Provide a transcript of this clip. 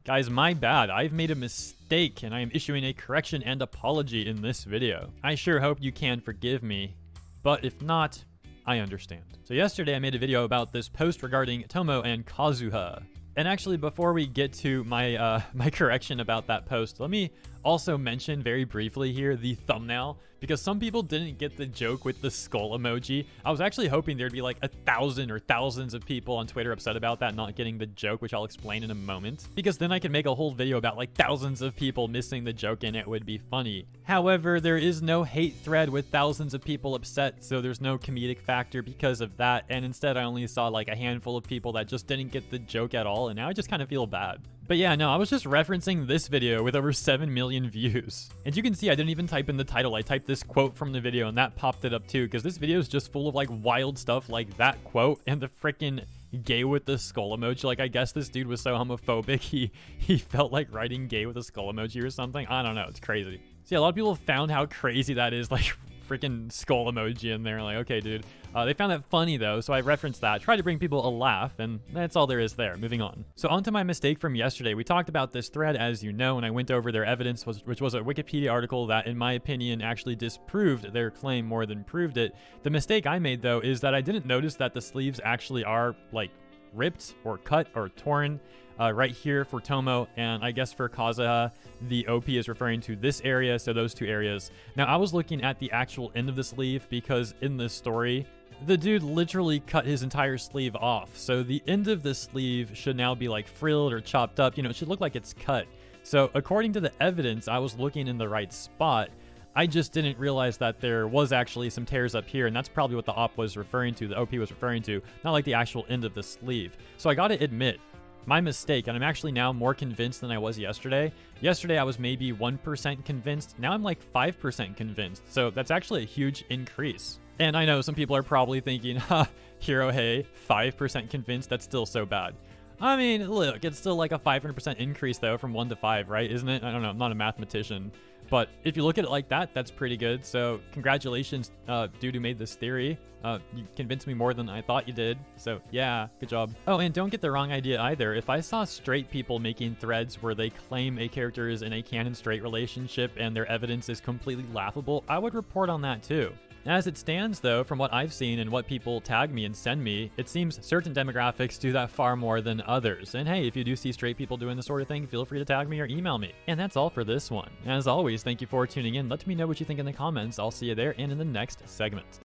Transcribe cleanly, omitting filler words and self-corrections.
Guys, my bad. I've made a mistake and I am issuing a correction and apology in this video. I sure hope you can forgive me, but if not, I understand. So yesterday I made a video about this post regarding Tomo and Kazuha. And actually, before we get to my my correction about that post, let me also mention very briefly here the thumbnail, because some people didn't get the joke with the skull emoji. I was actually hoping there'd be like 1,000 or thousands of people on Twitter upset about that, not getting the joke, which I'll explain in a moment, because then I could make a whole video about like thousands of people missing the joke and it would be funny. However, there is no hate thread with thousands of people upset, so there's no comedic factor because of that, and instead I only saw like a handful of people that just didn't get the joke at all, and now I just kind of feel bad. But yeah, no, I was just referencing this video with over 7 million views. And you can see I didn't even type in the title. I typed this quote from the video and that popped it up too, because this video is just full of like wild stuff like that quote and the freaking gay with the skull emoji. Like, I guess this dude was so homophobic, he felt like writing gay with a skull emoji or something. I don't know, it's crazy. So yeah, a lot of people found how crazy that is, like freaking skull emoji in there. Like, okay, dude. They found that funny though, so I referenced that, tried to bring people a laugh, and that's all there is there. Moving on. So onto my mistake from yesterday. We talked about this thread, as you know, and I went over their evidence, which was a Wikipedia article that, in my opinion, actually disproved their claim more than proved it. The mistake I made though is that I didn't notice that the sleeves actually are like ripped or cut or torn right here for Tomo, and I guess for Kazuha, the OP is referring to this area, so those two areas. Now, I was looking at the actual end of the sleeve because in this story, the dude literally cut his entire sleeve off, so the end of the sleeve should now be like frilled or chopped up, you know, it should look like it's cut. So according to the evidence, I was looking in the right spot. I just didn't realize that there was actually some tears up here, and that's probably what the OP was referring to, the OP was referring to, not like the actual end of the sleeve. So I gotta admit, my mistake, and I'm actually now more convinced than I was yesterday. Yesterday I was maybe 1% convinced, now I'm like 5% convinced, so that's actually a huge increase. And I know some people are probably thinking, ha, Hero, hey, 5% convinced, that's still so bad. I mean, look, it's still like a 500% increase though from 1 to 5, right? Isn't it? I don't know, I'm not a mathematician. But if you look at it like that, that's pretty good. So congratulations, dude who made this theory. You convinced me more than I thought you did. So yeah, good job. Oh, and don't get the wrong idea either. If I saw straight people making threads where they claim a character is in a canon straight relationship and their evidence is completely laughable, I would report on that too. As it stands though, from what I've seen and what people tag me and send me, it seems certain demographics do that far more than others. And hey, if you do see straight people doing this sort of thing, feel free to tag me or email me. And that's all for this one. As always, thank you for tuning in. Let me know what you think in the comments. I'll see you there and in the next segment.